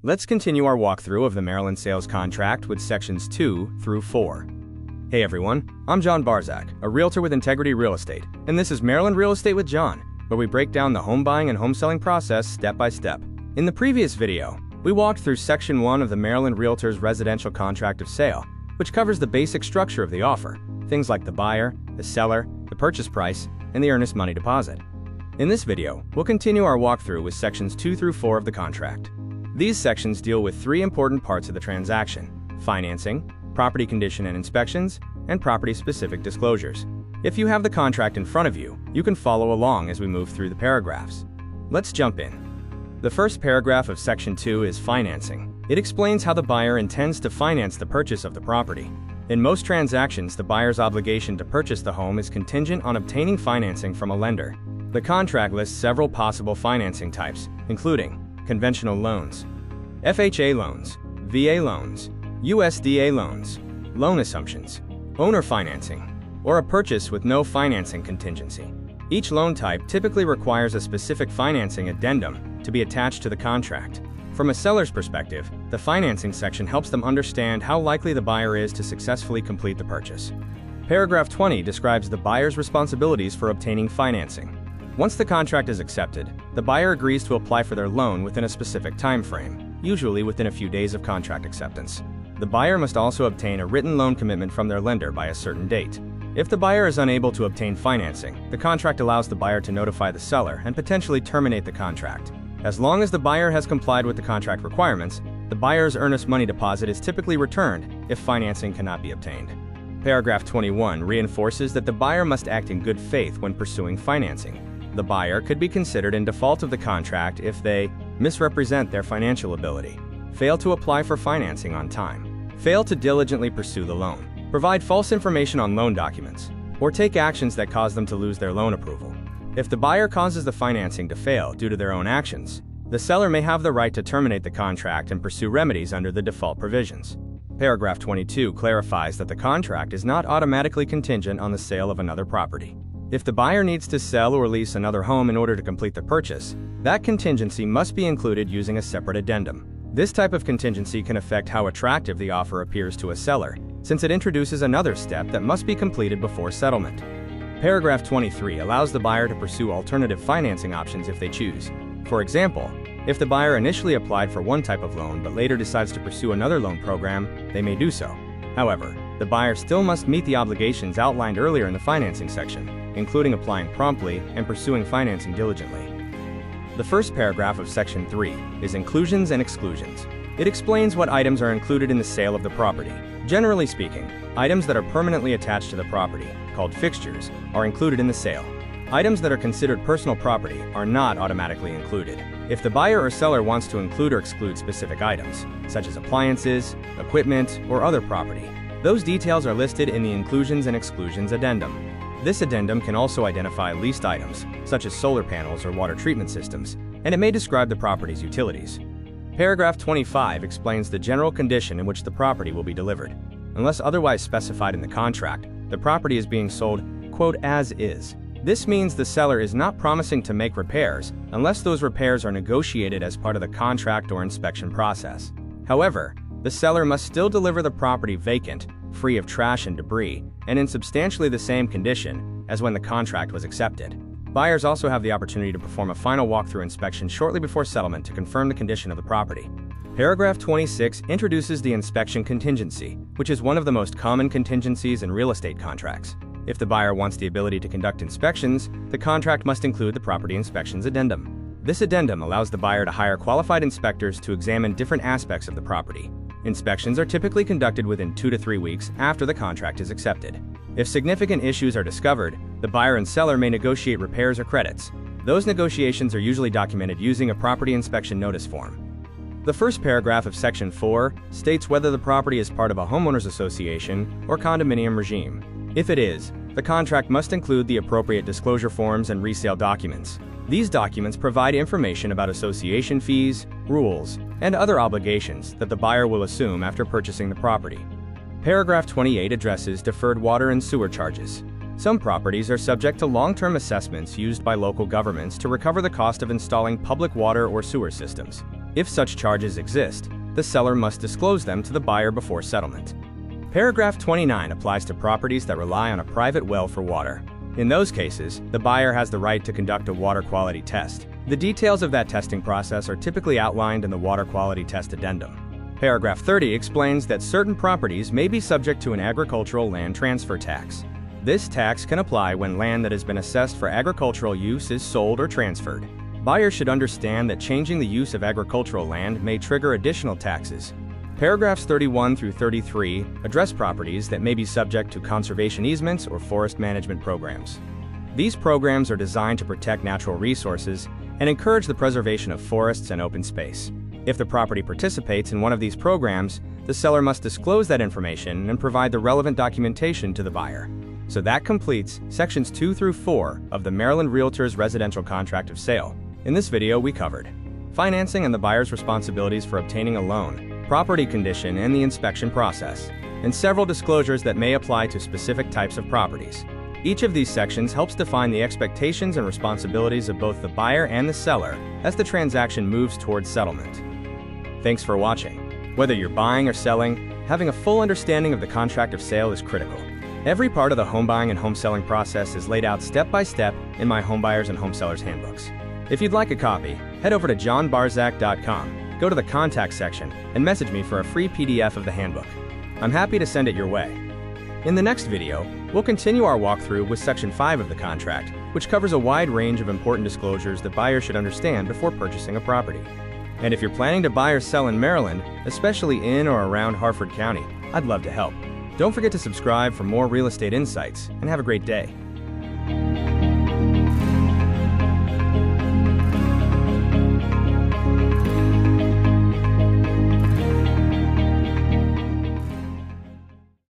Let's continue our walkthrough of the Maryland sales contract with sections 2 through 4. Hey everyone, I'm John Barzak, a realtor with Integrity Real Estate, and this is Maryland Real Estate with John, where we break down the home buying and home selling process step by step. In the previous video, we walked through section 1 of the Maryland Realtors Residential Contract of Sale, which covers the basic structure of the offer, things like the buyer, the seller, the purchase price, and the earnest money deposit. In this video, we'll continue our walkthrough with sections 2 through 4 of the contract. These sections deal with three important parts of the transaction: financing, property condition and inspections, and property-specific disclosures. If you have the contract in front of you, you can follow along as we move through the paragraphs. Let's jump in. The first paragraph of section 2 is financing. It explains how the buyer intends to finance the purchase of the property. In most transactions, the buyer's obligation to purchase the home is contingent on obtaining financing from a lender. The contract lists several possible financing types, including conventional loans, FHA loans, VA loans, USDA loans, loan assumptions, owner financing, or a purchase with no financing contingency. Each loan type typically requires a specific financing addendum to be attached to the contract. From a seller's perspective, the financing section helps them understand how likely the buyer is to successfully complete the purchase. Paragraph 20 describes the buyer's responsibilities for obtaining financing. Once the contract is accepted, the buyer agrees to apply for their loan within a specific time frame, usually within a few days of contract acceptance. The buyer must also obtain a written loan commitment from their lender by a certain date. If the buyer is unable to obtain financing, the contract allows the buyer to notify the seller and potentially terminate the contract. As long as the buyer has complied with the contract requirements, the buyer's earnest money deposit is typically returned if financing cannot be obtained. Paragraph 21 reinforces that the buyer must act in good faith when pursuing financing. The buyer could be considered in default of the contract if they misrepresent their financial ability, fail to apply for financing on time, fail to diligently pursue the loan, provide false information on loan documents, or take actions that cause them to lose their loan approval. If the buyer causes the financing to fail due to their own actions, the seller may have the right to terminate the contract and pursue remedies under the default provisions. Paragraph 22 clarifies that the contract is not automatically contingent on the sale of another property. If the buyer needs to sell or lease another home in order to complete the purchase, that contingency must be included using a separate addendum. This type of contingency can affect how attractive the offer appears to a seller, since it introduces another step that must be completed before settlement. Paragraph 23 allows the buyer to pursue alternative financing options if they choose. For example, if the buyer initially applied for one type of loan but later decides to pursue another loan program, they may do so. However, the buyer still must meet the obligations outlined earlier in the financing section, including applying promptly and pursuing financing diligently. The first paragraph of section 3 is inclusions and exclusions. It explains what items are included in the sale of the property. Generally speaking, items that are permanently attached to the property, called fixtures, are included in the sale. Items that are considered personal property are not automatically included. If the buyer or seller wants to include or exclude specific items, such as appliances, equipment, or other property, those details are listed in the Inclusions and Exclusions Addendum. This addendum can also identify leased items, such as solar panels or water treatment systems, and it may describe the property's utilities. Paragraph 25 explains the general condition in which the property will be delivered. Unless otherwise specified in the contract, the property is being sold, quote, as is. This means the seller is not promising to make repairs unless those repairs are negotiated as part of the contract or inspection process. However, the seller must still deliver the property vacant, free of trash and debris, and in substantially the same condition as when the contract was accepted. Buyers also have the opportunity to perform a final walkthrough inspection shortly before settlement to confirm the condition of the property. Paragraph 26 introduces the inspection contingency, which is one of the most common contingencies in real estate contracts. If the buyer wants the ability to conduct inspections, the contract must include the property inspections addendum. This addendum allows the buyer to hire qualified inspectors to examine different aspects of the property. Inspections are typically conducted within 2 to 3 weeks after the contract is accepted. If significant issues are discovered, the buyer and seller may negotiate repairs or credits. Those negotiations are usually documented using a property inspection notice form. The first paragraph of Section 4 states whether the property is part of a homeowners association or condominium regime. If it is, the contract must include the appropriate disclosure forms and resale documents. These documents provide information about association fees, rules, and other obligations that the buyer will assume after purchasing the property. Paragraph 28 addresses deferred water and sewer charges. Some properties are subject to long-term assessments used by local governments to recover the cost of installing public water or sewer systems. If such charges exist, the seller must disclose them to the buyer before settlement. Paragraph 29 applies to properties that rely on a private well for water. In those cases, the buyer has the right to conduct a water quality test. The details of that testing process are typically outlined in the Water Quality Test Addendum. Paragraph 30 explains that certain properties may be subject to an agricultural land transfer tax. This tax can apply when land that has been assessed for agricultural use is sold or transferred. Buyers should understand that changing the use of agricultural land may trigger additional taxes. Paragraphs 31 through 33 address properties that may be subject to conservation easements or forest management programs. These programs are designed to protect natural resources and encourage the preservation of forests and open space. If the property participates in one of these programs, the seller must disclose that information and provide the relevant documentation to the buyer. So that completes Sections 2 through 4 of the Maryland Realtors Residential Contract of Sale. In this video, we covered financing and the buyer's responsibilities for obtaining a loan, property condition and the inspection process, and several disclosures that may apply to specific types of properties. Each of these sections helps define the expectations and responsibilities of both the buyer and the seller as the transaction moves towards settlement. Thanks for watching. Whether you're buying or selling, having a full understanding of the contract of sale is critical. Every part of the home buying and home selling process is laid out step by step in my Home Buyers and Home Sellers Handbooks. If you'd like a copy, head over to johnbarzak.com, go to the contact section, and message me for a free PDF of the handbook. I'm happy to send it your way. In the next video, we'll continue our walkthrough with Section 5 of the contract, which covers a wide range of important disclosures that buyers should understand before purchasing a property. And if you're planning to buy or sell in Maryland, especially in or around Harford County, I'd love to help. Don't forget to subscribe for more real estate insights, and have a great day.